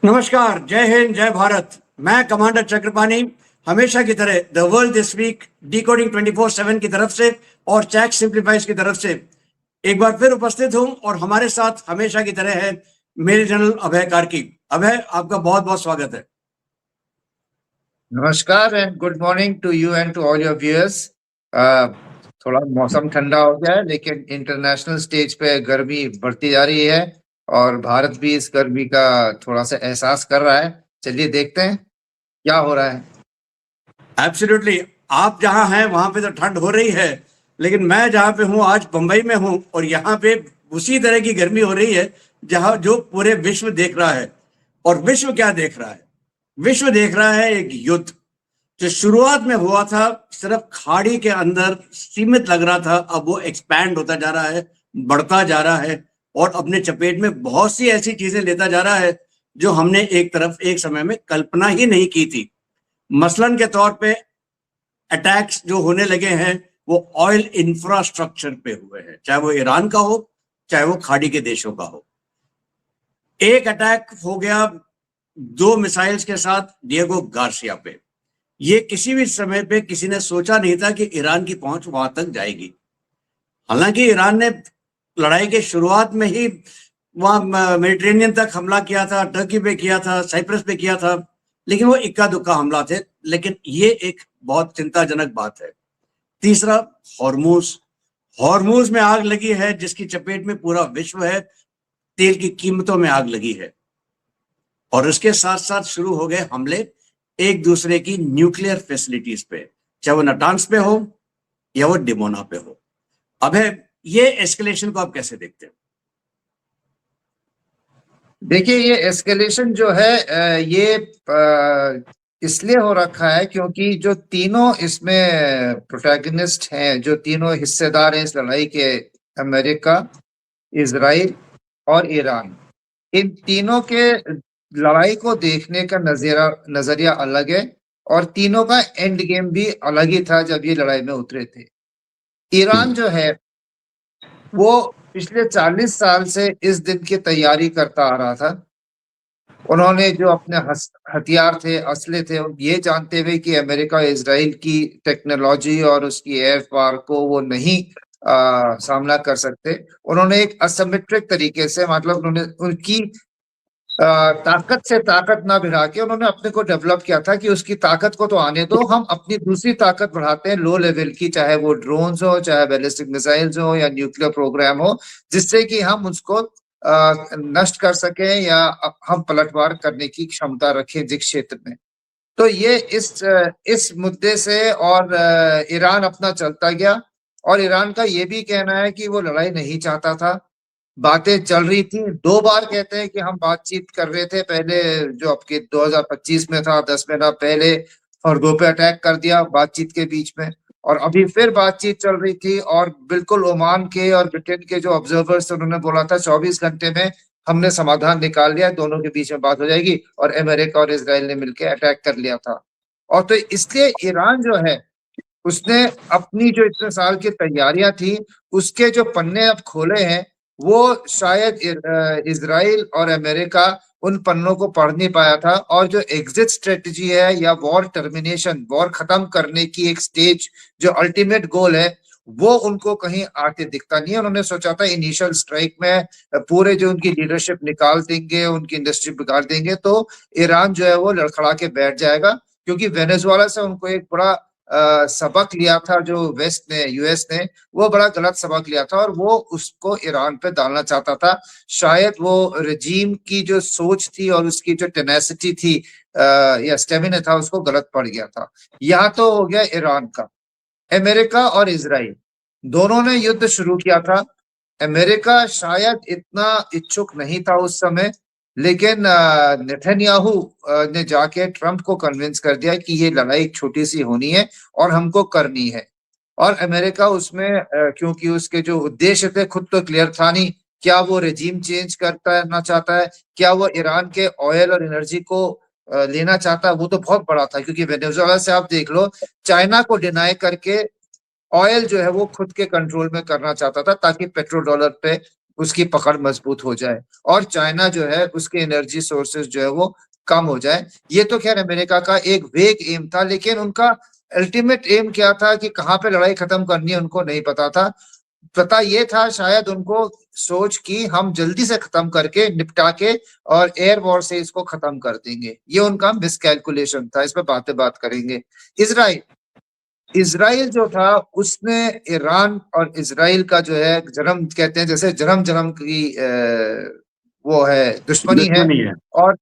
नमस्कार, जय हिंद, जय भारत। मैं कमांडर चक्रपाणी हमेशा की तरह the world this week decoding 24/7 की तरफ से और चैक सिंप्लीफाइज की तरफ से एक बार फिर उपस्थित हूं और हमारे साथ हमेशा की तरह है मेजर जनरल अभय कार्की। अभय, आपका बहुत बहुत स्वागत है। नमस्कार and good morning to you and to all your viewers. थोड़ा मौसम ठंडा हो गया है, लेकिन इंटरनेशनल स्टेज पे गर्मी बढ़ती जा रही है और भारत भी इस गर्मी का थोड़ा सा एहसास कर रहा है। चलिए देखते हैं क्या हो रहा है। एब्सोल्युटली, आप जहां हैं वहां पे तो ठंड हो रही है, लेकिन मैं जहां पे हूं आज बंबई में हूं और यहाँ पे उसी तरह की गर्मी हो रही है जहां जो पूरे विश्व देख रहा है। और विश्व क्या देख रहा है? विश्व देख रहा है एक युद्ध जो शुरुआत में हुआ था सिर्फ खाड़ी के अंदर सीमित लग रहा था, अब वो एक्सपैंड होता जा रहा है, बढ़ता जा रहा है और अपने चपेट में बहुत सी ऐसी चीजें लेता जा रहा है जो हमने एक तरफ एक समय में कल्पना ही नहीं की थी। मसलन के तौर पे अटैक्स जो होने लगे हैं वो ऑयल इंफ्रास्ट्रक्चर पे हुए हैं, चाहे वो ईरान का हो चाहे वो खाड़ी के देशों का हो। एक अटैक हो गया 2 मिसाइल्स के साथ डिएगो गार्सिया पे। ये किसी भी समय पे किसी ने सोचा नहीं था कि ईरान की पहुंच वहां तक जाएगी। हालांकि ईरान ने लड़ाई के शुरुआत में ही वहां मेडिटेरेनियन तक हमला किया था, टर्की पे किया था, साइप्रस पे किया था, लेकिन वो इक्का दुक्का हमला थे। लेकिन ये एक बहुत चिंताजनक बात है। तीसरा, हॉर्मूज। हॉर्मूज में आग लगी है जिसकी चपेट में पूरा विश्व है। तेल की कीमतों में आग लगी है और उसके साथ साथ शुरू हो गए हमले एक दूसरे की न्यूक्लियर फैसिलिटीज पे, चाहे वो नटांस पे हो या वो डिमोना पे हो। अब है ये एस्केलेशन को आप कैसे देखते हैं? देखिए, ये एस्केलेशन जो है ये इसलिए हो रखा है क्योंकि जो तीनों इसमें प्रोटैगनिस्ट हैं, जो तीनों हिस्सेदार हैं इस लड़ाई के, अमेरिका, इजराइल और ईरान, इन तीनों के लड़ाई को देखने का नजरिया अलग है और तीनों का एंड गेम भी अलग ही था जब ये लड़ाई में उतरे थे। ईरान जो है वो पिछले 40 साल से इस दिन की तैयारी करता आ रहा था। उन्होंने जो अपने हथियार थे, असले थे, ये जानते हुए कि अमेरिका और इजराइल की टेक्नोलॉजी और उसकी एयर पावर को वो नहीं सामना कर सकते, उन्होंने एक असिमेट्रिक तरीके से, मतलब उन्होंने उनकी ताकत से ताकत ना भिड़ा के उन्होंने अपने को डेवलप किया था कि उसकी ताकत को तो आने दो, हम अपनी दूसरी ताकत बढ़ाते हैं लो लेवल की, चाहे वो ड्रोन्स हो, चाहे बैलिस्टिक मिसाइल्स हो या न्यूक्लियर प्रोग्राम हो, जिससे कि हम उसको नष्ट कर सके या हम पलटवार करने की क्षमता रखें जिस क्षेत्र में। तो ये इस मुद्दे से और ईरान अपना चलता गया और ईरान का ये भी कहना है कि वो लड़ाई नहीं चाहता था। बातें चल रही थी, 2 बार कहते हैं कि हम बातचीत कर रहे थे, पहले जो आपके 2025 में था, 10 महीना पहले फर्गो पे अटैक कर दिया बातचीत के बीच में, और अभी फिर बातचीत चल रही थी और बिल्कुल ओमान के और ब्रिटेन के जो ऑब्जर्वर्स थे उन्होंने बोला था 24 घंटे में हमने समाधान निकाल लिया, दोनों के बीच में बात हो जाएगी, और अमेरिका और इसराइल ने मिलकर अटैक कर लिया था। और तो इसलिए ईरान जो है उसने अपनी जो इतने साल की तैयारियां थी उसके जो पन्ने अब खोले हैं, वो शायद इजराइल और अमेरिका उन पन्नों को पढ़ नहीं पाया था, और जो एग्जिट स्ट्रेटजी है या वॉर टर्मिनेशन, वॉर खत्म करने की एक स्टेज जो अल्टीमेट गोल है, वो उनको कहीं आते दिखता नहीं है। उन्होंने सोचा था इनिशियल स्ट्राइक में पूरे जो उनकी लीडरशिप निकाल देंगे, उनकी इंडस्ट्री बिगाड़ देंगे, तो ईरान जो है वो लड़खड़ा के बैठ जाएगा, क्योंकि वेनेजुएला से उनको एक बड़ा सबक लिया था जो वेस्ट ने, यूएस ने, वो बड़ा गलत सबक लिया था और वो उसको ईरान पे डालना चाहता था। शायद वो रजीम की जो सोच थी और उसकी जो टेनेसिटी थी या स्टेमिना था, उसको गलत पड़ गया था। यहाँ तो हो गया ईरान का। अमेरिका और इजराइल दोनों ने युद्ध शुरू किया था। अमेरिका शायद इतना इच्छुक नहीं था उस समय, लेकिन नेतन्याहू ने जाके ट्रंप को कन्विंस कर दिया कि ये लड़ाई छोटी सी होनी है और हमको करनी है। और अमेरिका उसमें क्योंकि उसके जो उद्देश्य थे खुद तो क्लियर था नहीं, क्या वो रेजिम चेंज करना चाहता है, क्या वो ईरान के ऑयल और एनर्जी को लेना चाहता है, वो तो बहुत बड़ा था, क्योंकि वेनेजुएला से आप देख लो, चाइना को डिनाई करके ऑयल जो है वो खुद के कंट्रोल में करना चाहता था ताकि पेट्रो डॉलर पे उसकी पकड़ मजबूत हो जाए और चाइना जो है उसके एनर्जी सोर्सेज जो है वो कम हो जाए। ये तो खैर अमेरिका का एक वेग एम था, लेकिन उनका अल्टीमेट एम क्या था कि कहाँ पे लड़ाई खत्म करनी है उनको नहीं पता था। पता ये था शायद उनको सोच कि हम जल्दी से खत्म करके निपटा के और एयर वॉर से इसको खत्म कर देंगे। ये उनका मिसकैलकुलेशन था। इस पे बात करेंगे। इसराइल इसराइल जो था उसने ईरान और इसराइल का जो है जन्म कहते हैं, जैसे जन्म जन्म की वो है दुश्मनी है। दुश्मनी है। और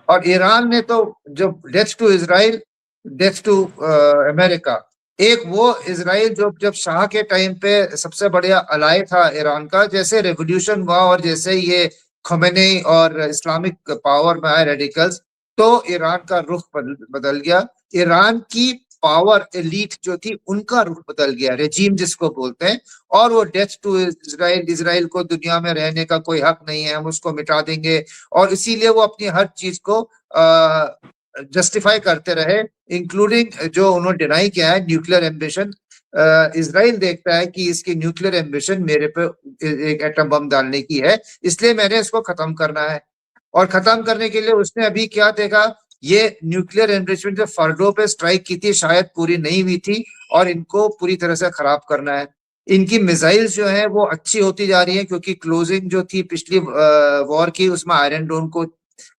और ईरान ने तो जो death to Israel death to America, एक वो इसराइल जो जब शाह के टाइम पे सबसे बढ़िया अलाय था ईरान का, जैसे रेवोल्यूशन हुआ और जैसे ये खमेनी और इस्लामिक पावर में आए रेडिकल्स, तो ईरान का रुख बदल गया। ईरान की पावर एलीट जो थी उनका रुख बदल गया, रेजीम जिसको बोलते हैं। और वो डेथ टू इसराइल, इसराइल को दुनिया में रहने का कोई हक नहीं है, हम उसको मिटा देंगे। और इसीलिए वो अपनी हर चीज को जस्टिफाई करते रहे, इंक्लूडिंग जो उन्होंने डिनाई किया है न्यूक्लियर एम्बिशन। इसराइल देखता है कि इसकी न्यूक्लियर एम्बिशन मेरे पे एक एटम बम डालने की है, इसलिए मैंने इसको खत्म करना है। और खत्म करने के लिए उसने अभी क्या देखा, ये न्यूक्लियर एनरिचमेंट जो फर्डो पे स्ट्राइक की थी शायद पूरी नहीं हुई थी और इनको पूरी तरह से खराब करना है। इनकी मिसाइल्स जो है वो अच्छी होती जा रही है, क्योंकि क्लोजिंग जो थी पिछली वॉर की उसमें आयरन डोम को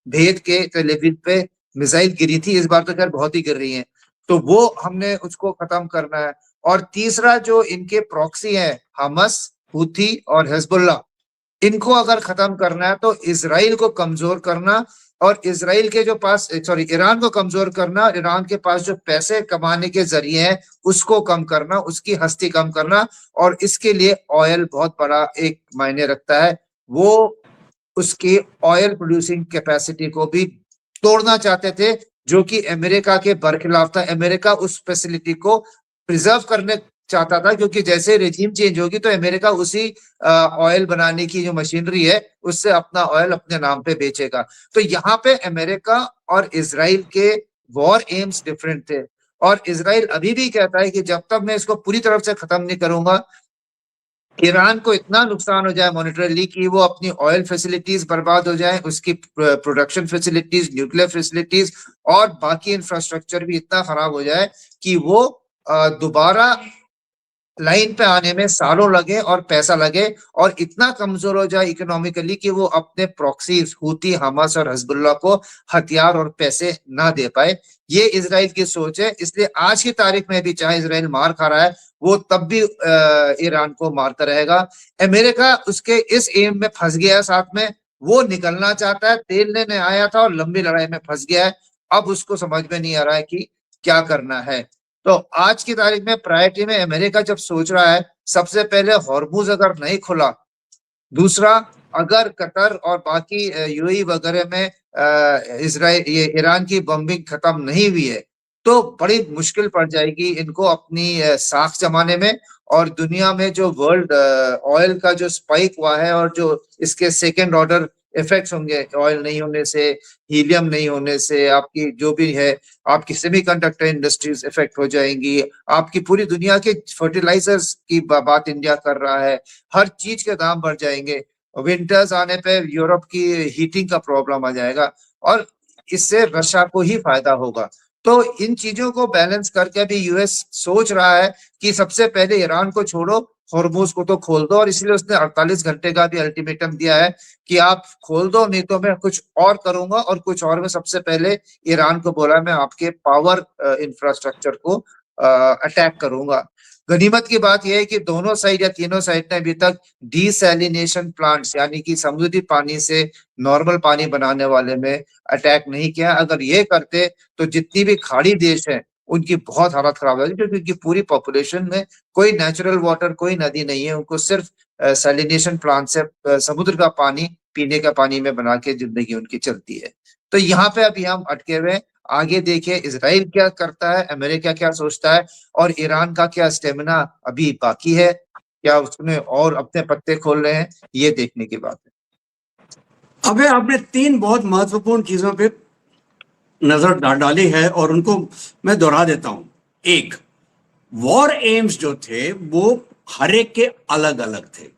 भेद के तेल अवीव पे मिसाइल गिरी थी, इस बार तो खैर बहुत ही गिर रही है, तो वो हमने उसको खत्म करना है। और तीसरा जो इनके प्रॉक्सी है हमस, हूथी और हिजबुल्लाह, इनको अगर खत्म करना है तो इसराइल को कमजोर करना और इसराइल के जो पास सॉरी ईरान को कमजोर करना, ईरान के पास जो पैसे कमाने के जरिए हैं उसको कम करना, उसकी हस्ती कम करना। और इसके लिए ऑयल बहुत बड़ा एक मायने रखता है। वो उसकी ऑयल प्रोड्यूसिंग कैपेसिटी को भी तोड़ना चाहते थे, जो कि अमेरिका के बरखिलाफ था। अमेरिका उस फैसिलिटी को प्रिजर्व करने चाहता था, क्योंकि जैसे रेजिम चेंज होगी तो अमेरिका उसी ऑयल बनाने की जो मशीनरी है उससे अपना ऑयल अपने नाम पे बेचेगा। तो यहाँ पे अमेरिका और इसराइल के वॉर एम्स डिफरेंट थे। और इसराइल अभी भी कहता है कि जब तक मैं इसको पूरी तरफ से खत्म नहीं करूंगा, ईरान को इतना नुकसान हो जाए मॉनेटरली कि वो अपनी ऑयल फैसिलिटीज बर्बाद हो जाए, उसकी प्रोडक्शन फैसिलिटीज, न्यूक्लियर फैसिलिटीज और बाकी इंफ्रास्ट्रक्चर भी इतना खराब हो जाए कि वो दोबारा लाइन पे आने में सालों लगे और पैसा लगे और इतना कमजोर हो जाए इकोनॉमिकली कि वो अपने प्रॉक्सीज हूती, हमास और हिजबुल्लाह को हथियार और पैसे ना दे पाए। ये इजराइल की सोच है। इसलिए आज की तारीख में भी चाहे इजराइल मार खा रहा है, वो तब भी ईरान को मारता रहेगा। अमेरिका उसके इस एम में फंस गया है, साथ में वो निकलना चाहता है, तेल लेने आया था और लंबी लड़ाई में फंस गया है। अब उसको समझ में नहीं आ रहा है कि क्या करना है। तो आज की तारीख में प्रायोरिटी में अमेरिका जब सोच रहा है, सबसे पहले हॉर्मुज अगर नहीं खुला, दूसरा अगर कतर और बाकी यूएई वगैरह में इसराइल ये ईरान की बम्बिंग खत्म नहीं हुई है, तो बड़ी मुश्किल पड़ जाएगी इनको अपनी साख जमाने में। और दुनिया में जो वर्ल्ड ऑयल का जो स्पाइक हुआ है और जो इसके सेकेंड ऑर्डर इफेक्ट्स होंगे, ऑयल नहीं होने से, हीलियम नहीं होने से, आपकी जो भी है, आपकी सेमीकंडक्टर इंडस्ट्रीज इफेक्ट हो जाएंगी, आपकी पूरी दुनिया के फर्टिलाइजर्स की बात इंडिया कर रहा है, हर चीज के दाम बढ़ जाएंगे। विंटर्स आने पे यूरोप की हीटिंग का प्रॉब्लम आ जाएगा और इससे रशिया को ही फायदा होगा। तो इन चीजों को बैलेंस करके अभी यूएस सोच रहा है कि सबसे पहले ईरान को छोड़ो, हॉर्मुज को तो खोल दो। और इसलिए उसने 48 घंटे का भी अल्टीमेटम दिया है कि आप खोल दो, नहीं तो मैं कुछ और करूंगा। और कुछ और में सबसे पहले ईरान को बोला मैं आपके पावर इंफ्रास्ट्रक्चर को अटैक करूंगा। गनीमत की बात यह है कि दोनों साइड या तीनों साइड ने अभी तक डीसैलिनेशन प्लांट्स यानी कि समुद्री पानी से नॉर्मल पानी बनाने वाले में अटैक नहीं किया। अगर ये करते तो जितनी भी खाड़ी देश है उनकी बहुत हालत खराब हो जाएगी, क्योंकि पूरी पॉपुलेशन में कोई नेचुरल वाटर, कोई नदी नहीं है, उनको सिर्फ सैलिनेशन प्लांट से समुद्र का पानी पीने का पानी में बना के जिंदगी उनकी चलती है। तो यहाँ पे अभी हम अटके हुए। आगे देखिए इसराइल क्या करता है, अमेरिका क्या सोचता है और ईरान का क्या स्टेमिना अभी बाकी है, क्या उसने और अपने पत्ते खोल रहे हैं, ये देखने की बात है। अबे आपने 3 बहुत महत्वपूर्ण चीजों पे नजर डाली है और उनको मैं दोहरा देता हूं। एक, वॉर एम्स जो थे वो हर एक के अलग अलग थे।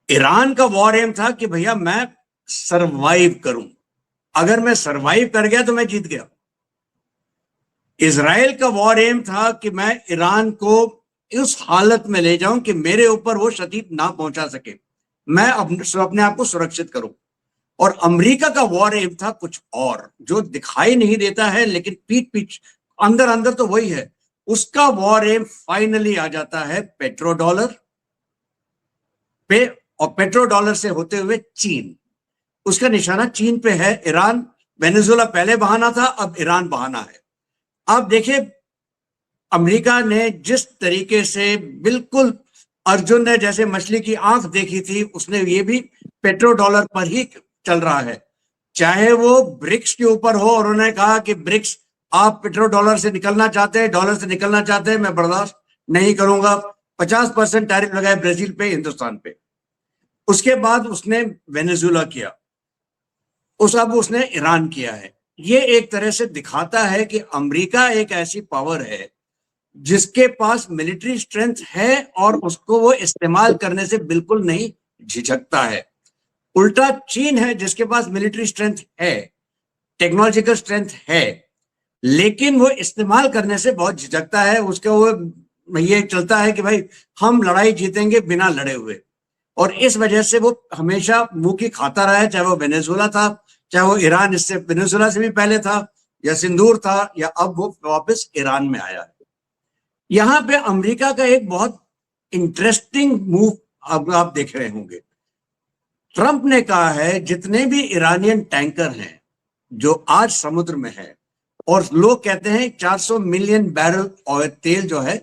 ईरान का वॉर एम था कि भैया मैं सरवाइव करूं, अगर मैं सरवाइव कर गया तो मैं जीत गया। इजराइल का वॉर एम था कि मैं ईरान को उस हालत में ले जाऊं कि मेरे ऊपर वो क्षति ना पहुंचा सके, मैं अपने आप को सुरक्षित करूं। और अमेरिका का वॉर एम था कुछ और, जो दिखाई नहीं देता है लेकिन पीठ पीठ अंदर अंदर तो वही है। उसका वॉर एम फाइनली आ जाता है पेट्रो डॉलर पे, और पेट्रो डॉलर से होते हुए चीन। उसका निशाना चीन पे है। ईरान, वेनेजुएला पहले बहाना था, अब ईरान बहाना है। अब देखिए अमेरिका ने जिस तरीके से, बिल्कुल अर्जुन ने जैसे मछली की आंख देखी थी, उसने ये भी पेट्रो डॉलर पर ही चल रहा है। चाहे वो ब्रिक्स के ऊपर हो और उन्होंने कहा कि ब्रिक्स आप पेट्रो डॉलर से निकलना चाहते हैं, डॉलर से निकलना चाहते हैं, मैं बर्दाश्त नहीं करूंगा। 50% टैरिफ लगाए ब्राजील पे, हिंदुस्तान पे। उसके बाद उसने वेनेजुएला किया, अब उसने ईरान किया है। ये एक तरह से दिखाता है कि अमेरिका एक ऐसी पावर है जिसके पास मिलिट्री स्ट्रेंथ है और उसको वो इस्तेमाल करने से बिल्कुल नहीं झिझकता है। उल्टा चीन है जिसके पास मिलिट्री स्ट्रेंथ है, टेक्नोलॉजिकल स्ट्रेंथ है, लेकिन वो इस्तेमाल करने से बहुत झिझकता है। उसका वो ये चलता है कि भाई हम लड़ाई जीतेंगे बिना लड़े हुए, और इस वजह से वो हमेशा मुंह की खाता रहा है। चाहे वो वेनेजुएला था, चाहे वो ईरान इससे वेनेजुएला से भी पहले था, या सिंदूर था, या अब वो वापस ईरान में आया है। यहां पे अमेरिका का एक बहुत इंटरेस्टिंग मूव अब आप देख रहे होंगे। ट्रंप ने कहा है जितने भी ईरानियन टैंकर हैं जो आज समुद्र में है, और लोग कहते हैं 400 मिलियन बैरल ऑयल तेल जो है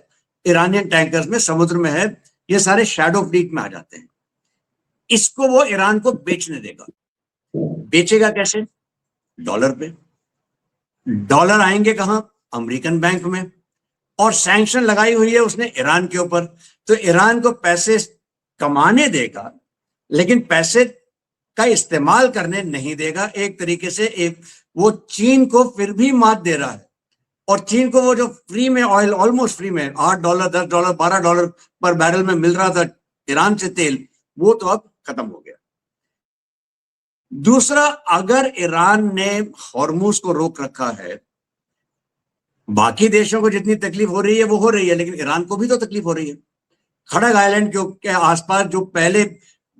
ईरानियन टैंकर्स में समुद्र में है, ये सारे शैडो फ्लीट में आ जाते हैं। इसको वो ईरान को बेचने देगा। बेचेगा कैसे? डॉलर पे। डॉलर आएंगे कहां? अमेरिकन बैंक में। और सैंक्शन लगाई हुई है उसने ईरान के ऊपर, तो ईरान को पैसे कमाने देगा लेकिन पैसे का इस्तेमाल करने नहीं देगा। एक तरीके से एक वो चीन को फिर भी मात दे रहा है, और चीन को वो जो फ्री में ऑयल, ऑलमोस्ट फ्री में $8, $10, $12 पर बैरल में मिल रहा था ईरान से तेल, वो तो अब खत्म हो गया। दूसरा, अगर ईरान ने हॉर्मुज को रोक रखा है, बाकी देशों को जितनी तकलीफ हो रही है वो हो रही है, लेकिन ईरान को भी तो तकलीफ हो रही है। खड़ग आइलैंड के आसपास जो पहले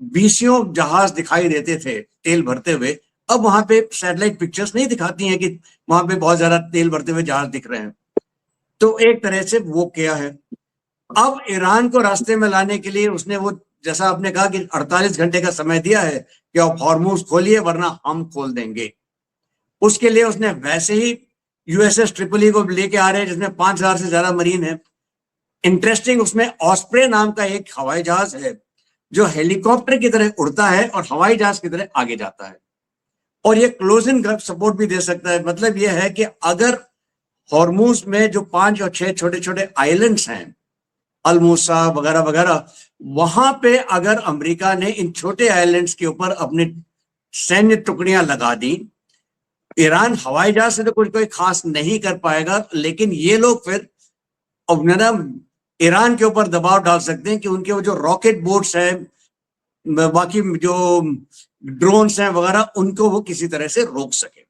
20 जहाज दिखाई देते थे तेल भरते हुए, अब वहां पे सैटेलाइट पिक्चर्स नहीं दिखाती हैं कि वहां पे बहुत ज्यादा तेल भरते हुए जहाज दिख रहे हैं। तो एक तरह से वो किया है। अब ईरान को रास्ते में लाने के लिए उसने वो, जैसा आपने कहा कि 48 घंटे का समय दिया है कि आप हॉर्मुज खोलिए वरना हम खोल देंगे। उसके लिए उसने वैसे ही यूएसएस ट्रिपली को लेके आ रहे हैं जिसमें 5000 से ज्यादा मरीन है। इंटरेस्टिंग, उसमें ऑस्प्रे नाम का एक हवाई जहाज है जो हेलीकॉप्टर की तरह उड़ता है और हवाई जहाज की तरह आगे जाता है, और ये क्लोज इन सपोर्ट भी दे सकता है। मतलब ये है कि अगर हॉर्मुज में जो 5 और 6 छोटे छोटे आइलैंड्स हैं, अलमूसा वगैरह वगैरह, वहां पे अगर अमेरिका ने इन छोटे आइलैंड्स के ऊपर अपने सैन्य टुकड़ियां लगा दी, ईरान हवाई जहाज से तो कुछ कोई खास नहीं कर पाएगा, लेकिन ये लोग फिर ईरान के ऊपर दबाव डाल सकते हैं कि उनके वो जो रॉकेट बोट्स हैं, बाकी जो ड्रोन्स हैं वगैरह, उनको वो किसी तरह से रोक सके,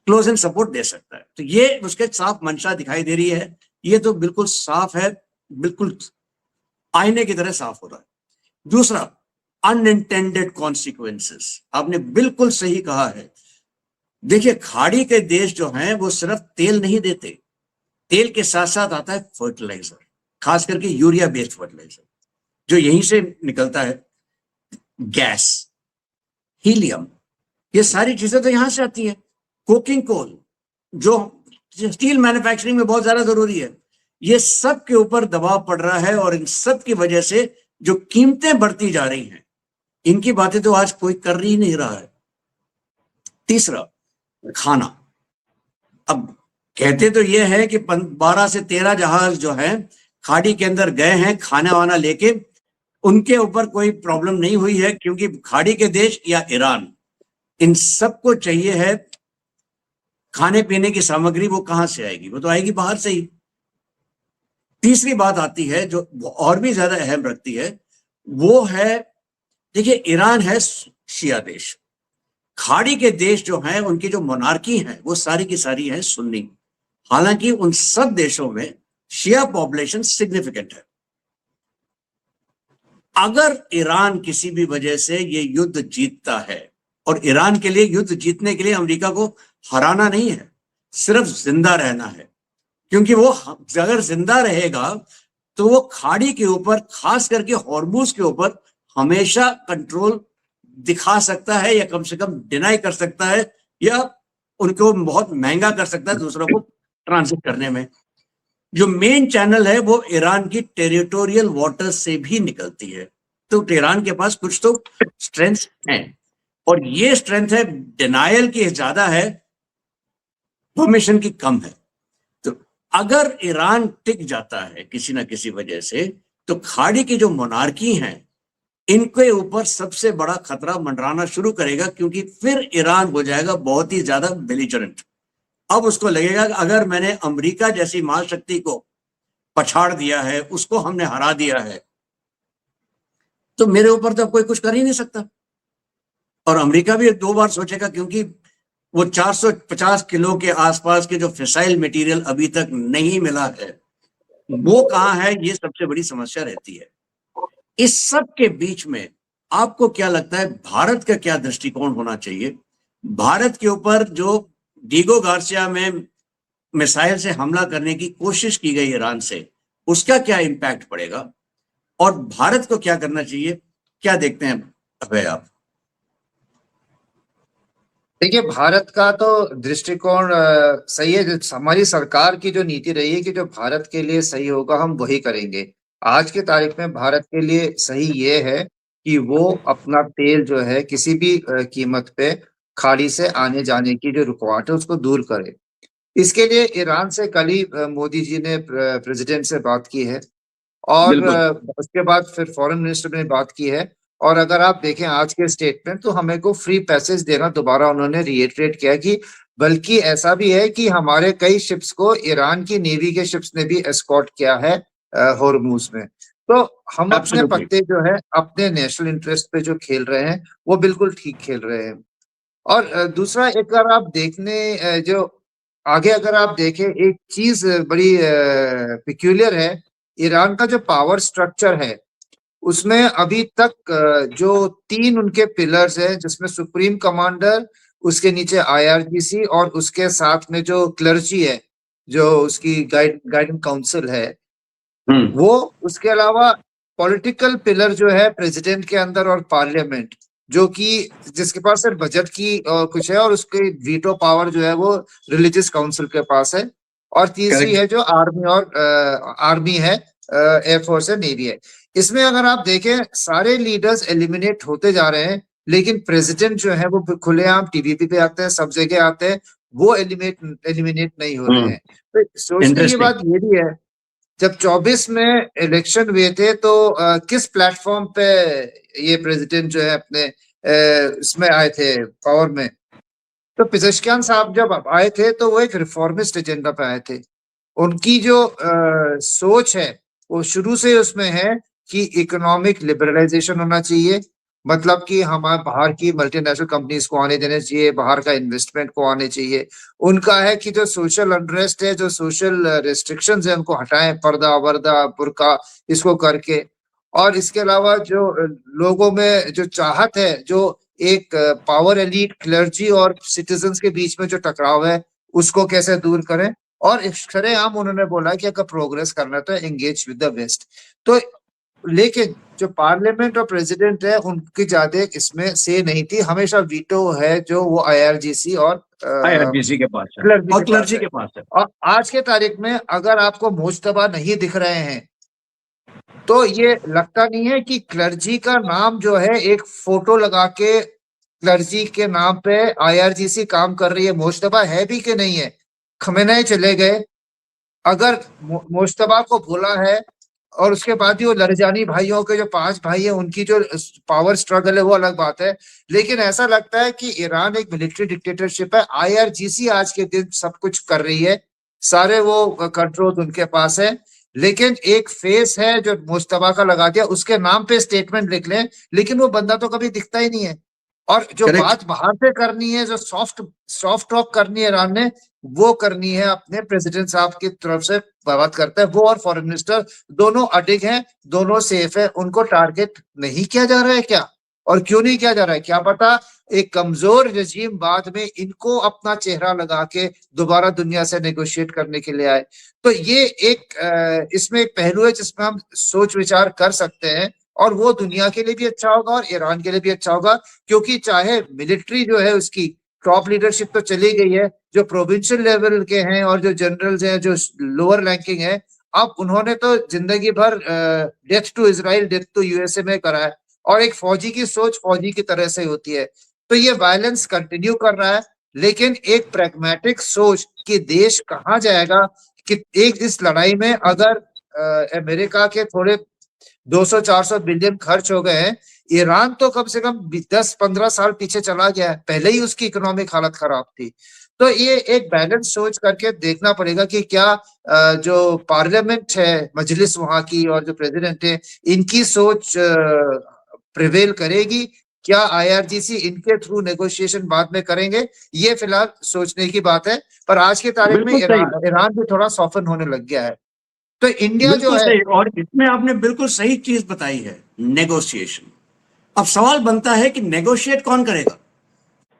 क्लोज इन सपोर्ट दे सकता है। तो ये उसके साफ मंशा दिखाई दे रही है। ये तो बिल्कुल साफ है, बिल्कुल आईने की तरह साफ हो रहा है। दूसरा, अनइंटेंडेड कॉन्सिक्वेंसेस। आपने बिल्कुल सही कहा है। देखिए खाड़ी के देश जो हैं वो सिर्फ तेल नहीं देते, तेल के साथ साथ आता है फर्टिलाइजर, खास करके यूरिया बेस्ड फर्टिलाइजर जो यहीं से निकलता है, गैस, हीलियम, ये सारी चीजें तो यहां से आती है। कोकिंग कोल जो स्टील मैन्युफैक्चरिंग में बहुत ज्यादा जरूरी है, ये सब के ऊपर दबाव पड़ रहा है, और इन सब की वजह से जो कीमतें बढ़ती जा रही हैं, इनकी बातें तो आज कोई कर ही नहीं रहा है। तीसरा, खाना। अब कहते तो ये है कि 12 से 13 जहाज जो है खाड़ी के अंदर गए हैं खाना वाना लेके, उनके ऊपर कोई प्रॉब्लम नहीं हुई है, क्योंकि खाड़ी के देश या ईरान, इन सबको चाहिए है खाने पीने की सामग्री। वो कहां से आएगी? वो तो आएगी बाहर से ही। तीसरी बात आती है जो और भी ज्यादा अहम रखती है, वो है देखिए, ईरान है शिया देश, खाड़ी के देश जो हैं उनकी जो मोनार्की है वो सारी की सारी है सुन्नी। हालांकि उन सब देशों में शिया पॉपुलेशन सिग्निफिकेंट है। अगर ईरान किसी भी वजह से ये युद्ध जीतता है, और ईरान के लिए युद्ध जीतने के लिए अमेरिका को हराना नहीं है, सिर्फ जिंदा रहना है, क्योंकि वो अगर जिंदा रहेगा तो वो खाड़ी के ऊपर, खास करके हॉर्मुज के ऊपर हमेशा कंट्रोल दिखा सकता है, या कम से कम डिनाई कर सकता है, या उनको बहुत महंगा कर सकता है दूसरों को ट्रांजिट करने में। जो मेन चैनल है वो ईरान की टेरिटोरियल वाटर से भी निकलती है, तो ईरान के पास कुछ तो स्ट्रेंथ है, और ये स्ट्रेंथ है डिनायल की ज्यादा है, परमिशन की कम है। तो अगर ईरान टिक जाता है किसी ना किसी वजह से, तो खाड़ी की जो मोनार्की हैं इनके ऊपर सबसे बड़ा खतरा मंडराना शुरू करेगा, क्योंकि फिर ईरान हो जाएगा बहुत ही ज्यादा बेलिजरेंट। अब उसको लगेगा कि अगर मैंने अमेरिका जैसी महाशक्ति को पछाड़ दिया है, उसको हमने हरा दिया है, तो मेरे ऊपर तो अब कोई कुछ कर ही नहीं सकता। और अमेरिका भी 2 बार सोचेगा, क्योंकि वो 450 किलो के आसपास के जो फिसाइल मटेरियल अभी तक नहीं मिला है, वो कहाँ है, ये सबसे बड़ी समस्या रहती है। इस सब के बीच में आपको क्या लगता है, भारत का क्या दृष्टिकोण होना चाहिए? भारत के ऊपर जो डीगो गार्सिया में मिसाइल से हमला करने की कोशिश की गई ईरान से, उसका क्या इंपैक्ट पड़ेगा, और भारत को क्या करना चाहिए? क्या देखते हैं अभय आप? देखिए, भारत का तो दृष्टिकोण सही है। जो हमारी सरकार की जो नीति रही है कि जो भारत के लिए सही होगा हम वही करेंगे। आज के तारीख में भारत के लिए सही ये है कि वो अपना तेल जो है किसी भी कीमत पे खाड़ी से आने जाने की जो रुकावट है उसको दूर करे। इसके लिए ईरान से कल ही मोदी जी ने प्रेसिडेंट से बात की है, और बिल्कुल। उसके बाद फिर फॉरेन मिनिस्टर ने बात की है। और अगर आप देखें आज के स्टेटमेंट, तो हमें को फ्री पैसेज देना दोबारा उन्होंने रिएटरेट किया, कि बल्कि ऐसा भी है कि हमारे कई शिप्स को ईरान की नेवी के शिप्स ने भी एस्कॉर्ट किया है हॉर्मुज में। तो हम अपने एब्सोल्युटली। पत्ते जो है अपने नेशनल इंटरेस्ट पे जो खेल रहे हैं वो बिल्कुल ठीक खेल रहे हैं। और दूसरा, एक अगर आप देखने जो आगे अगर आप देखें, एक चीज बड़ी पिक्यूलियर है। ईरान का जो पावर स्ट्रक्चर है उसमें अभी तक जो 3 उनके पिलर्स है, जिसमें सुप्रीम कमांडर, उसके नीचे आईआरजीसी, और उसके साथ में जो क्लर्जी है, जो उसकी गाइडिंग काउंसिल है, वो, उसके अलावा पॉलिटिकल पिलर जो है प्रेसिडेंट के अंदर, और पार्लियामेंट, जो कि जिसके पास सिर्फ बजट की कुछ है, और उसके वीटो पावर जो है वो रिलीजियस काउंसिल के पास है। और तीसरी करेक्ट। है जो आर्मी, और आर्मी है, एयरफोर्स है, नेवी है। इसमें अगर आप देखें, सारे लीडर्स एलिमिनेट होते जा रहे हैं, लेकिन प्रेसिडेंट जो है वो खुलेआम टीवी पे आते हैं, सब जगह आते हैं, वो एलिमिनेट नहीं हो रहे हैं। तो सोचने की इंटरेस्टिंग। बात ये भी है, जब 24 में इलेक्शन हुए थे तो किस प्लेटफॉर्म पे ये प्रेसिडेंट जो है अपने इसमें आए थे पावर में? तो पिज़ेशकियान साहब जब आए थे तो वो एक रिफॉर्मिस्ट एजेंडा पे आए थे। उनकी जो सोच है वो शुरू से उसमें है कि इकोनॉमिक लिबरलाइजेशन होना चाहिए, मतलब कि हमारे बाहर की मल्टीनेशनल कंपनीज को आने देने चाहिए, बाहर का इन्वेस्टमेंट को आने चाहिए। उनका है कि जो सोशल अनरेस्ट है, जो सोशल रिस्ट्रिक्शंस है, उनको हटाएं, पर्दा वर्दा बुर्का इसको करके। और इसके अलावा जो लोगों में जो चाहत है, जो एक पावर एलीट, क्लर्जी और सिटीजन्स के बीच में जो टकराव है, उसको कैसे दूर करें। और सरेआम उन्होंने बोला कि अगर प्रोग्रेस करना है तो एंगेज विद द वेस्ट। तो लेकिन जो पार्लियामेंट और प्रेसिडेंट है उनकी ज्यादा इसमें से नहीं थी, हमेशा वीटो है जो वो आईआरजीसी और आईआरजीसी के पास है, क्लर्जी और के पास क्लर्जी है। के पास है। और आज के तारीख में अगर आपको मुश्तबा नहीं दिख रहे हैं, तो ये लगता नहीं है कि क्लर्जी का नाम जो है एक फोटो लगा के क्लर्जी के नाम पे आईआरजीसी काम कर रही है, मुश्तबा है भी कि नहीं है? खमेनेई चले गए, अगर मुश्तबा को बोला है, और उसके बाद भी वो लरजानी भाइयों के जो 5 भाई है उनकी जो पावर स्ट्रगल है वो अलग बात है। लेकिन ऐसा लगता है कि ईरान एक मिलिट्री डिक्टेटरशिप है। आईआरजीसी आज के दिन सब कुछ कर रही है, सारे वो कंट्रोल उनके पास है। लेकिन एक फेस है जो मुश्तबा का लगा दिया, उसके नाम पे स्टेटमेंट लिख लें, लेकिन वो बंदा तो कभी दिखता ही नहीं है। और जो करेक्ट। बात बाहर से करनी है, जो सॉफ्ट सॉफ्ट टॉक करनी है ईरान ने, वो करनी है अपने प्रेसिडेंट साहब की तरफ से। बात करता है वो, और फॉरेन मिनिस्टर दोनों अडिग हैं, दोनों सेफ है। उनको टारगेट नहीं किया जा रहा है क्या? और क्यों नहीं किया जा रहा है? क्या पता एक कमजोर रजीम बाद में इनको अपना चेहरा लगा के दोबारा दुनिया से नेगोशिएट करने के लिए आए। तो ये एक इसमें एक पहलू है जिसमें हम सोच विचार कर सकते हैं, और वो दुनिया के लिए भी अच्छा होगा और ईरान के लिए भी अच्छा होगा। क्योंकि चाहे मिलिट्री जो है उसकी टॉप लीडरशिप तो चली गई है, जो प्रोविंशियल लेवल के हैं और जो जनरल्स हैं, जो लोअर रैंकिंग है, अब उन्होंने तो जिंदगी भर death to Israel, death to USA में करा है। और एक फौजी की सोच फौजी की तरह से होती है। तो ये वायलेंस कंटिन्यू कर रहा है, लेकिन एक प्रैग्मेटिक सोच कि देश कहाँ जाएगा, कि एक इस लड़ाई में अगर अमेरिका के थोड़े 200-400 बिलियन खर्च हो गए हैं, ईरान तो कम से कम 10-15 साल पीछे चला गया है, पहले ही उसकी इकोनॉमिक हालत खराब थी। तो ये एक बैलेंस सोच करके देखना पड़ेगा कि क्या जो पार्लियामेंट है, मजलिस वहां की, और जो प्रेसिडेंट है, इनकी सोच प्रिवेल करेगी। क्या आईआरजीसी इनके थ्रू नेगोशिएशन बाद में करेंगे, ये फिलहाल सोचने की बात है। पर आज की तारीख में बिल्कुल सही, ईरान भी थोड़ा सॉफ्टन होने लग गया है। तो इंडिया जो बिल्कुल है, सही। और इसमें आपने बिल्कुल सही चीज बताई है, नेगोशिएशन। अब सवाल बनता है कि नेगोशिएट कौन करेगा?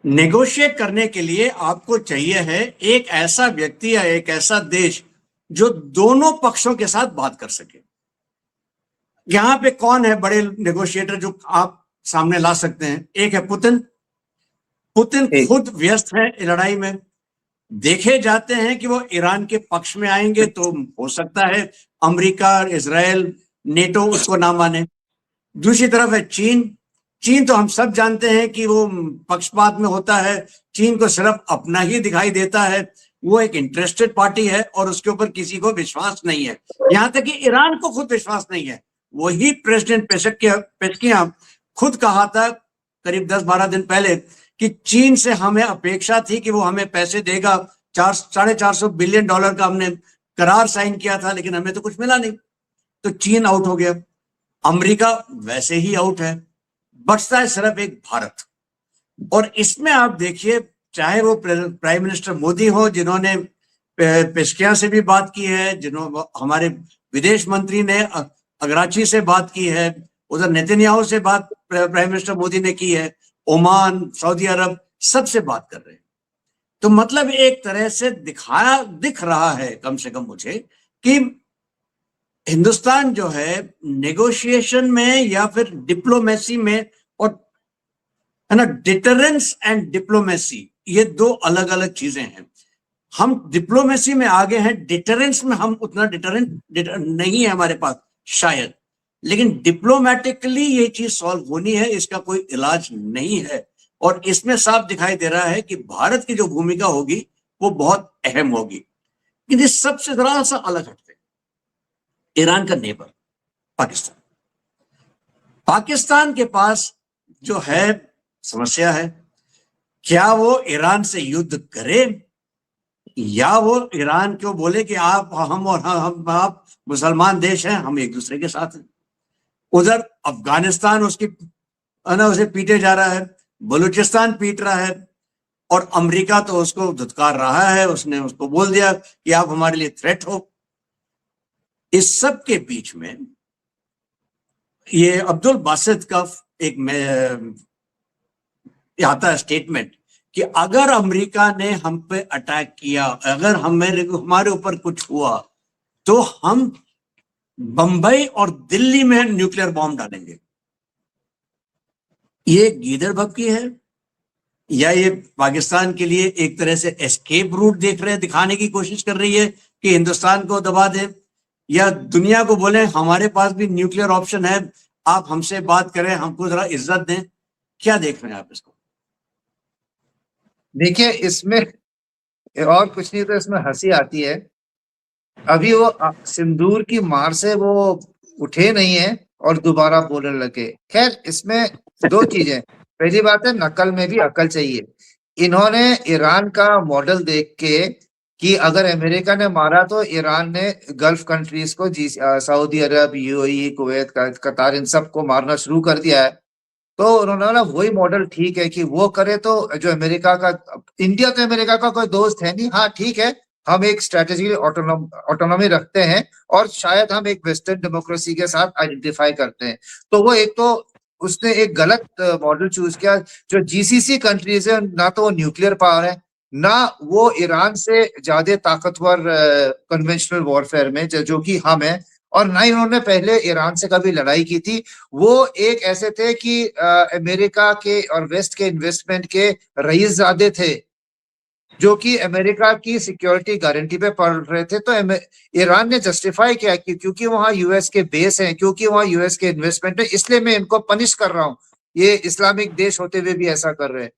नेगोशिएट करने के लिए आपको चाहिए है एक ऐसा व्यक्ति या एक ऐसा देश जो दोनों पक्षों के साथ बात कर सके। यहां पे कौन है बड़े नेगोशिएटर जो आप सामने ला सकते हैं? एक है पुतिन। पुतिन एक खुद व्यस्त है लड़ाई में। देखे जाते हैं कि वो ईरान के पक्ष में आएंगे तो हो सकता है अमेरिका, इजराइल, नेटो उसको ना माने। दूसरी तरफ है चीन। चीन तो हम सब जानते हैं कि वो पक्षपात में होता है। चीन को सिर्फ अपना ही दिखाई देता है। वो एक इंटरेस्टेड पार्टी है और उसके ऊपर किसी को विश्वास नहीं है। यहां तक कि ईरान को खुद विश्वास नहीं है। वही प्रेसिडेंट पेशकियां खुद कहा था करीब 10-12 दिन पहले कि चीन से हमें अपेक्षा थी कि वो हमें पैसे देगा। 450 बिलियन डॉलर का हमने करार साइन किया था, लेकिन हमें तो कुछ मिला नहीं। तो चीन आउट हो गया। अमेरिका वैसे ही आउट है। बचता है सिर्फ एक भारत। और इसमें आप देखिए, चाहे वो प्राइम मिनिस्टर मोदी हो जिन्होंने पेशकियां से भी बात की है, जिन्होंने हमारे विदेश मंत्री ने अगराची से बात की है, उधर नेतन्याहू से बात प्राइम मिनिस्टर मोदी ने की है, ओमान, सऊदी अरब, सबसे बात कर रहे हैं। तो मतलब एक तरह से दिख रहा है कम से कम मुझे कि हिंदुस्तान जो है नेगोशिएशन में या फिर डिप्लोमेसी में, और है ना, डिटरेंस एंड डिप्लोमेसी ये दो अलग अलग चीजें हैं। हम डिप्लोमेसी में आगे हैं, डिटरेंस में हम उतना डिटरेंट नहीं है हमारे पास शायद। लेकिन डिप्लोमेटिकली ये चीज सॉल्व होनी है, इसका कोई इलाज नहीं है। और इसमें साफ दिखाई दे रहा है कि भारत की जो भूमिका होगी वो बहुत अहम होगी। लेकिन इस सबसे जरा सा अलग हटते, ईरान का नेबर पाकिस्तान। पाकिस्तान के पास जो है समस्या है, क्या वो ईरान से युद्ध करे या वो ईरान को बोले कि आप हम और हम आप मुसलमान देश हैं, हम एक दूसरे के साथ हैं। उधर अफगानिस्तान उसकी है ना, उसे पीटे जा रहा है, बलूचिस्तान पीट रहा है, और अमेरिका तो उसको धुतकार रहा है। उसने उसको बोल दिया कि आप हमारे लिए थ्रेट हो। इस सब के बीच में ये अब्दुल बासित का एक आता है स्टेटमेंट कि अगर अमेरिका ने हम पे अटैक किया, अगर हमारे ऊपर कुछ हुआ, तो हम बंबई और दिल्ली में न्यूक्लियर बॉम्ब डालेंगे। ये गीदड़ भभकी है या ये पाकिस्तान के लिए एक तरह से एस्केप रूट दिखाने की कोशिश कर रही है कि हिंदुस्तान को दबा दे, या दुनिया को बोले हमारे पास भी न्यूक्लियर ऑप्शन है, आप हमसे बात करें, हमको जरा इज्जत दें? क्या देख रहे हैं आप इसको? देखिए इसमें और कुछ नहीं, तो इसमें हंसी आती है। अभी वो सिंदूर की मार से वो उठे नहीं है और दोबारा बोलने लगे। खैर इसमें दो चीजें, पहली बात है नकल में भी अकल चाहिए। इन्होंने ईरान का मॉडल देख के कि अगर अमेरिका ने मारा तो ईरान ने गल्फ कंट्रीज को सऊदी अरब, यूएई, कुवैत, कतार, इन सबको मारना शुरू कर दिया है। तो उन्होंने बोला वही मॉडल ठीक है कि वो करे, तो जो अमेरिका का, इंडिया तो अमेरिका का कोई दोस्त है नहीं, हाँ ठीक है, हम एक स्ट्रेटेजिक ऑटोनॉमी रखते हैं और शायद हम एक वेस्टर्न डेमोक्रेसी के साथ आइडेंटिफाई करते हैं। तो वो एक तो उसने एक गलत मॉडल चूज किया। जो जीसीसी कंट्रीज है, ना तो वो न्यूक्लियर पावर है, ना वो ईरान से ज्यादा ताकतवर कन्वेंशनल वॉरफेयर में जो कि हम है, और ना ही उन्होंने पहले ईरान से कभी लड़ाई की थी। वो एक ऐसे थे कि अमेरिका के और वेस्ट के इन्वेस्टमेंट के रईसजादे थे, जो कि अमेरिका की सिक्योरिटी गारंटी पे पड़ रहे थे। तो ईरान ने जस्टिफाई किया कि क्योंकि वहां यूएस के बेस हैं, क्योंकि वहां यूएस के इन्वेस्टमेंट है, इसलिए मैं इनको पनिश कर रहा हूँ। ये इस्लामिक देश होते हुए भी ऐसा कर रहे हैं।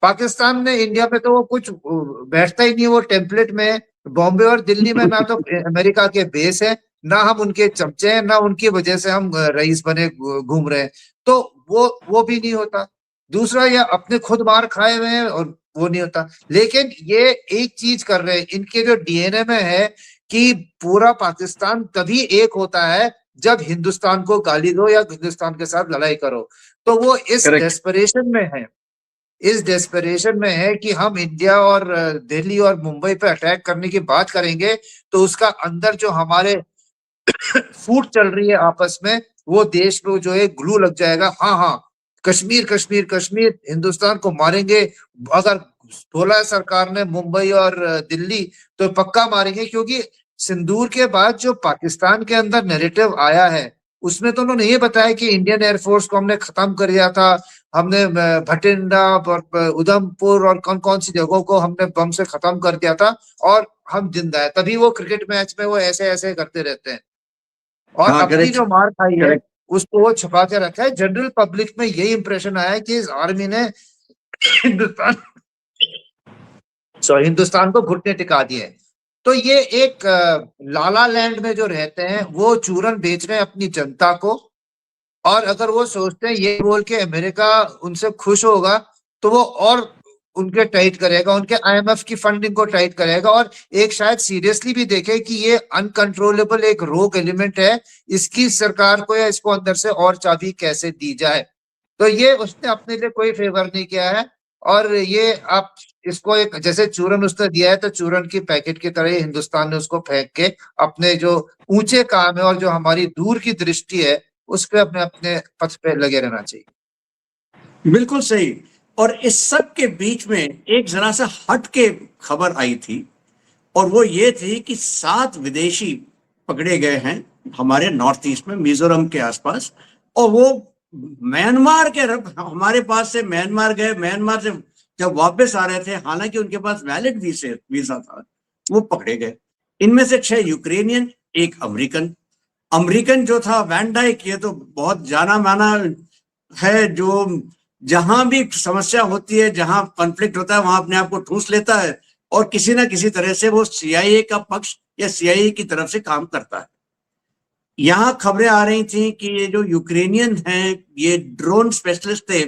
पाकिस्तान ने इंडिया में तो वो कुछ बैठता ही नहीं, वो टेम्पलेट में। बॉम्बे और दिल्ली में ना तो अमेरिका के बेस है, ना हम उनके चमचे हैं, ना उनकी वजह से हम रईस बने घूम रहे हैं। तो वो भी नहीं होता। दूसरा, ये अपने खुद मार खाए हुए हैं और वो नहीं होता। लेकिन ये एक चीज कर रहे हैं, इनके जो डीएनए में है कि पूरा पाकिस्तान तभी एक होता है जब हिंदुस्तान को गाली दो या हिंदुस्तान के साथ लड़ाई करो। तो वो इस करेक्ट। डेस्परेशन में है, इस डेस्परेशन में है कि हम इंडिया और दिल्ली और मुंबई पे अटैक करने की बात करेंगे तो उसका अंदर जो हमारे फूट चल रही है आपस में, वो देश पे जो है ग्लू लग जाएगा। हाँ हाँ, कश्मीर कश्मीर कश्मीर, हिंदुस्तान को मारेंगे। अगर बोला है सरकार ने मुंबई और दिल्ली, तो पक्का मारेंगे। क्योंकि सिंदूर के बाद जो पाकिस्तान के अंदर नैरेटिव आया है, उसमें तो उन्होंने ये बताया कि इंडियन एयरफोर्स को हमने खत्म कर दिया था, हमने भटिंडा और उधमपुर और कौन कौन सी जगहों को हमने बम से खत्म कर दिया था और हम जिंदा है। तभी वो क्रिकेट मैच में वो ऐसे ऐसे करते रहते हैं। और हाँ, अपनी करेक्ट। जो मार खाई है करेक्ट। उसको वो छुपा के रखा है। जनरल पब्लिक में यही इंप्रेशन आया है कि इस आर्मी ने हिंदुस्तान हिंदुस्तान को घुटने टिका दिए। तो ये एक लाला लैंड में जो रहते हैं वो चूरन बेच रहे हैं अपनी जनता को। और अगर वो सोचते हैं ये बोल के अमेरिका उनसे खुश होगा, तो वो और उनके टाइट करेगा, उनके आईएमएफ की फंडिंग को टाइट करेगा, और एक शायद सीरियसली भी देखे कि ये अनकंट्रोलेबल एक रोग एलिमेंट है, इसकी सरकार को या इसको अंदर से और चाबी कैसे दी जाए। तो ये उसने अपने लिए कोई फेवर नहीं किया है। और ये आप इसको एक जैसे चूरन उसने दिया है, तो चूरन की पैकेट की तरह हिंदुस्तान ने उसको फेंक के अपने जो ऊंचे काम है और जो हमारी दूर की दृष्टि है उस पे अपने अपने पथ पे लगे रहना चाहिए। बिल्कुल सही। और इस सब के बीच में एक जरा सा हट के खबर आई थी, और वो ये थी कि 7 विदेशी पकड़े गए हैं हमारे नॉर्थ ईस्ट में, मिजोरम के आसपास। और वो म्यांमार के हमारे पास से म्यांमार गए, म्यांमार से जब वापस आ रहे थे, हालांकि उनके पास वैलिड वीजा था, वो पकड़े गए। इनमें से 6 यूक्रेनियन, 1 अमेरिकन। अमेरिकन जो था वैन डाइक, ये तो बहुत जाना माना है, जो जहां भी समस्या होती है, जहां कॉन्फ्लिक्ट होता है, वहां अपने आप को ठूस लेता है और किसी ना किसी तरह से वो सीआईए का पक्ष या सीआईए की तरफ से काम करता है। यहां खबरें आ रही थी कि ये जो यूक्रेनियन हैं, ये ड्रोन स्पेशलिस्ट थे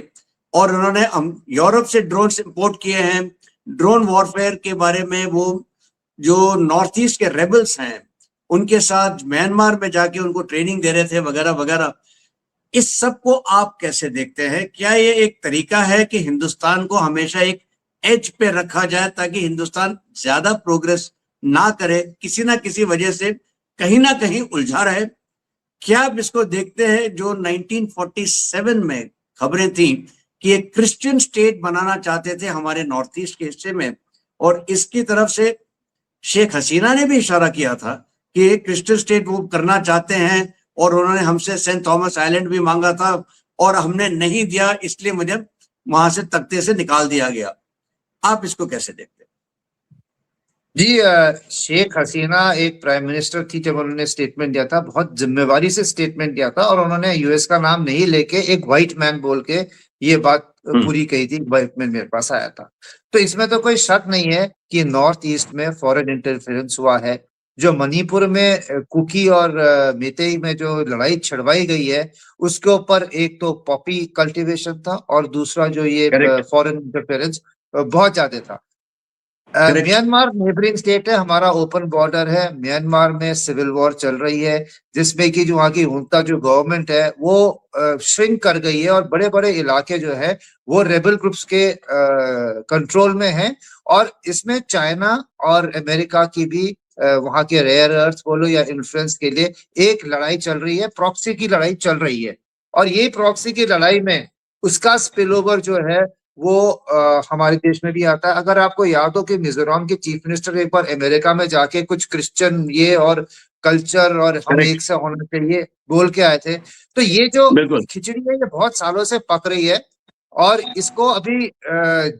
और उन्होंने यूरोप से ड्रोन इंपोर्ट किए हैं। ड्रोन वॉरफेयर के बारे में वो जो नॉर्थ ईस्ट के रेबल्स हैं उनके साथ म्यांमार में जाके उनको ट्रेनिंग दे रहे थे, वगैरह वगैरह। इस सब को आप कैसे देखते हैं? क्या ये एक तरीका है कि हिंदुस्तान को हमेशा एक एज पे रखा जाए ताकि हिंदुस्तान ज्यादा प्रोग्रेस ना करे, किसी ना किसी वजह से कहीं ना कहीं उलझा रहे? क्या आप इसको देखते हैं जो 1947 में खबरें थी कि एक क्रिश्चियन स्टेट बनाना चाहते थे हमारे नॉर्थ ईस्ट के हिस्से में, और इसकी तरफ से शेख हसीना ने भी इशारा किया था कि एक क्रिश्चियन स्टेट वो करना चाहते हैं, और उन्होंने हमसे सेंट थॉमस आइलैंड भी मांगा था और हमने नहीं दिया, इसलिए मुझे वहां से तख्ते से निकाल दिया गया। आप इसको कैसे देखते हैं? जी, शेख हसीना एक प्राइम मिनिस्टर थी जब उन्होंने स्टेटमेंट दिया था, बहुत जिम्मेवारी से स्टेटमेंट दिया था, और उन्होंने यूएस का नाम नहीं लेके एक व्हाइट मैन बोल के ये बात पूरी कही थी। व्हाइट मैन मेरे पास आया था। तो इसमें तो कोई शक नहीं है कि नॉर्थ ईस्ट में फॉरेन इंटरफेरेंस हुआ है। जो मणिपुर में कुकी और मेतेई में जो लड़ाई छिड़वाई गई है, उसके ऊपर एक तो पॉपी कल्टीवेशन था और दूसरा जो ये करेक्ट। फॉरेन इंटरफेरेंस बहुत ज्यादा था। करेक्ट। म्यांमार नेबरिंग स्टेट है, हमारा ओपन बॉर्डर है। म्यांमार में सिविल वॉर चल रही है, जिसमें कि जो वहाँ की हुंता जो गवर्नमेंट है वो श्रिंक कर गई है, और बड़े बड़े इलाके जो है वो रेबल ग्रुप्स के कंट्रोल में हैं। और इसमें चाइना और अमेरिका की भी वहाँ के रेयर अर्थ बोलो या इन्फ्लुएंस के लिए एक लड़ाई चल रही है, प्रॉक्सी की लड़ाई चल रही है। और ये प्रॉक्सी की लड़ाई में उसका स्पिलओवर जो है वो हमारे देश में भी आता है। अगर आपको याद हो कि मिजोरम के चीफ मिनिस्टर एक बार अमेरिका में जाके कुछ क्रिश्चियन ये और कल्चर और हम करेक्ट। एक से होना चाहिए बोल के आए थे। तो ये जो बिल्कुल। खिचड़ी है ये बहुत सालों से पक रही है, और इसको अभी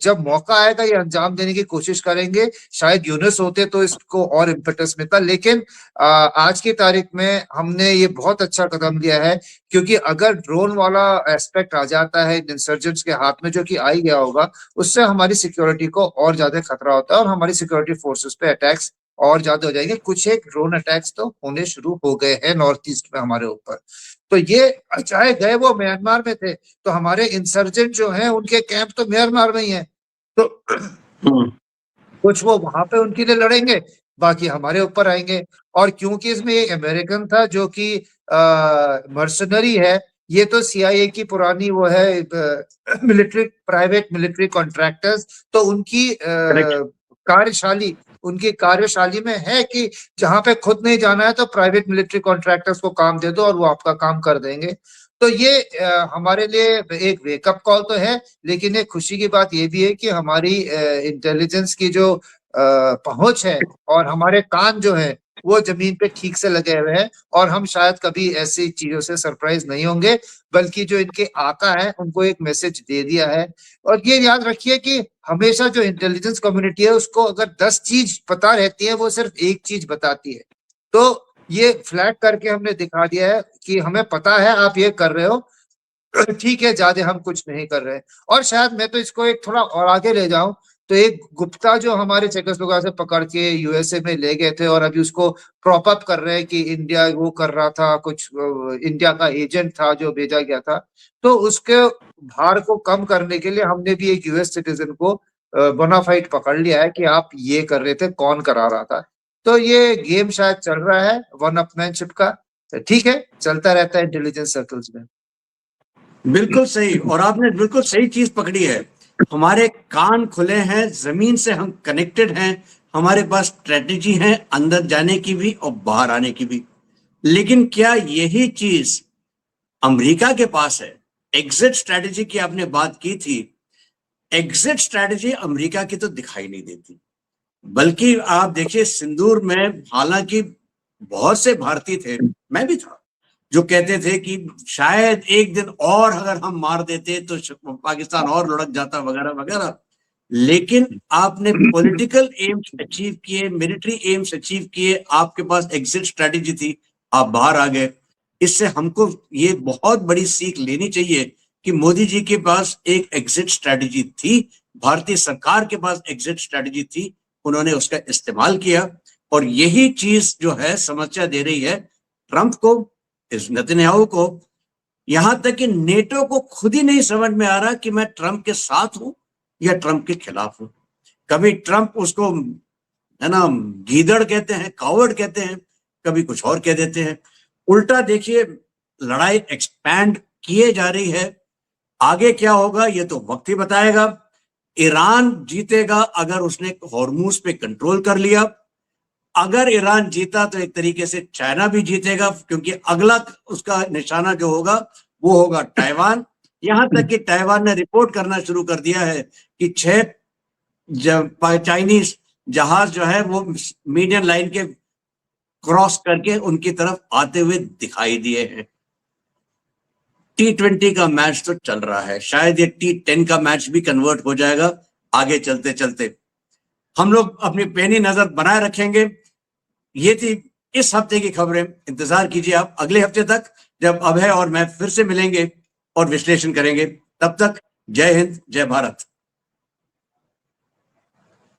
जब मौका आएगा ये अंजाम देने की कोशिश करेंगे। शायद यूनुस होते तो इसको और इम्पेटस मिलता, लेकिन आज की तारीख में हमने ये बहुत अच्छा कदम लिया है, क्योंकि अगर ड्रोन वाला एस्पेक्ट आ जाता है इंसर्जेंट्स के हाथ में, जो कि आ ही गया होगा, उससे हमारी सिक्योरिटी को और ज्यादा खतरा होता है और हमारी सिक्योरिटी फोर्सेस पे अटैक्स और ज्यादा हो जाएंगे। कुछ एक ड्रोन अटैक्स तो होने शुरू हो गए हैं नॉर्थ ईस्ट में हमारे ऊपर। तो ये चाहे गए वो म्यांमार में थे, तो हमारे इंसर्जेंट जो हैं उनके कैंप तो म्यांमार में ही है, तो कुछ वो वहां पे उनके लिए लड़ेंगे, बाकी हमारे ऊपर आएंगे। और क्योंकि इसमें एक अमेरिकन था जो कि मर्सनरी है, ये तो CIA की पुरानी वो है मिलिट्री, प्राइवेट मिलिट्री कॉन्ट्रैक्टर्स, तो उनकी करेक्ट। कार्यशाली उनकी कार्यशाली में है कि जहां पे खुद नहीं जाना है तो प्राइवेट मिलिट्री कॉन्ट्रैक्टर्स को काम दे दो और वो आपका काम कर देंगे। तो ये हमारे लिए एक वेकअप कॉल तो है, लेकिन एक खुशी की बात ये भी है कि हमारी इंटेलिजेंस की जो पहुंच है और हमारे कान जो है वो जमीन पे ठीक से लगे हुए हैं, और हम शायद कभी ऐसी चीजों से सरप्राइज नहीं होंगे, बल्कि जो इनके आका है उनको एक मैसेज दे दिया है। और ये याद रखिए कि हमेशा जो इंटेलिजेंस कम्युनिटी है उसको अगर 10 चीज पता रहती है, वो सिर्फ एक चीज बताती है। तो ये फ्लैग करके हमने दिखा दिया है कि हमें पता है आप ये कर रहे हो, ठीक है, ज्यादा हम कुछ नहीं कर रहे। और शायद मैं तो इसको एक थोड़ा और आगे ले जाऊं, तो एक गुप्ता जो हमारे चेकोस्लोवाकिया से पकड़ के USA में ले गए थे और अभी उसको प्रॉप अप कर रहे हैं कि इंडिया वो कर रहा था, कुछ इंडिया का एजेंट था जो भेजा गया था, तो उसके भार को कम करने के लिए हमने भी एक US सिटीजन को बोनाफाइड पकड़ लिया है कि आप ये कर रहे थे, कौन करा रहा था। तो ये गेम शायद चल रहा है वन अपमैनशिप का, ठीक है, चलता रहता है इंटेलिजेंस सर्कल्स में। बिल्कुल सही, और आपने बिल्कुल सही चीज पकड़ी है। हमारे कान खुले हैं, जमीन से हम कनेक्टेड हैं, हमारे पास स्ट्रेटेजी है अंदर जाने की भी और बाहर आने की भी। लेकिन क्या यही चीज अमेरिका के पास है? एग्जिट स्ट्रेटेजी की आपने बात की थी, एग्जिट स्ट्रेटेजी अमेरिका की तो दिखाई नहीं देती। बल्कि आप देखिए सिंदूर में हालांकि बहुत से भारतीय थे, मैं भी था, जो कहते थे कि शायद एक दिन और अगर हम मार देते तो पाकिस्तान और लुढ़क जाता वगैरह वगैरह। लेकिन आपने पॉलिटिकल एम्स अचीव किए, मिलिट्री एम्स अचीव किए, आपके पास एग्जिट स्ट्रेटेजी थी, आप बाहर आ गए। इससे हमको ये बहुत बड़ी सीख लेनी चाहिए कि मोदी जी के पास एक एग्जिट स्ट्रेटेजी थी, भारतीय सरकार के पास एग्जिट स्ट्रेटेजी थी, उन्होंने उसका इस्तेमाल किया। और यही चीज जो है समस्या दे रही है ट्रंप को, इस नेतन्याहू को, यहां तक कि नेटो को खुद ही नहीं समझ में आ रहा कि मैं ट्रंप के साथ हूं या ट्रंप के खिलाफ हूं। कभी ट्रंप उसको है ना गीदड़ कहते हैं, कावर्ड कहते हैं, कभी कुछ और कह देते हैं। उल्टा देखिए लड़ाई एक्सपैंड किए जा रही है। आगे क्या होगा ये तो वक्त ही बताएगा। ईरान जीतेगा अगर उसने हॉर्मूज पे कंट्रोल कर लिया। अगर ईरान जीता तो एक तरीके से चाइना भी जीतेगा, क्योंकि अगला उसका निशाना जो होगा वो होगा ताइवान। यहां तक कि ताइवान ने रिपोर्ट करना शुरू कर दिया है कि 6 चाइनीज जहाज जो है वो मीडियम लाइन के क्रॉस करके उनकी तरफ आते हुए दिखाई दिए हैं। T20 का मैच तो चल रहा है, शायद ये T10 का मैच भी कन्वर्ट हो जाएगा आगे चलते चलते। हम लोग अपनी पैनी नजर बनाए रखेंगे। ये थी इस हफ्ते की खबरें। इंतजार कीजिए आप अगले हफ्ते तक, जब अभय और मैं फिर से मिलेंगे और विश्लेषण करेंगे। तब तक जय हिंद, जय भारत।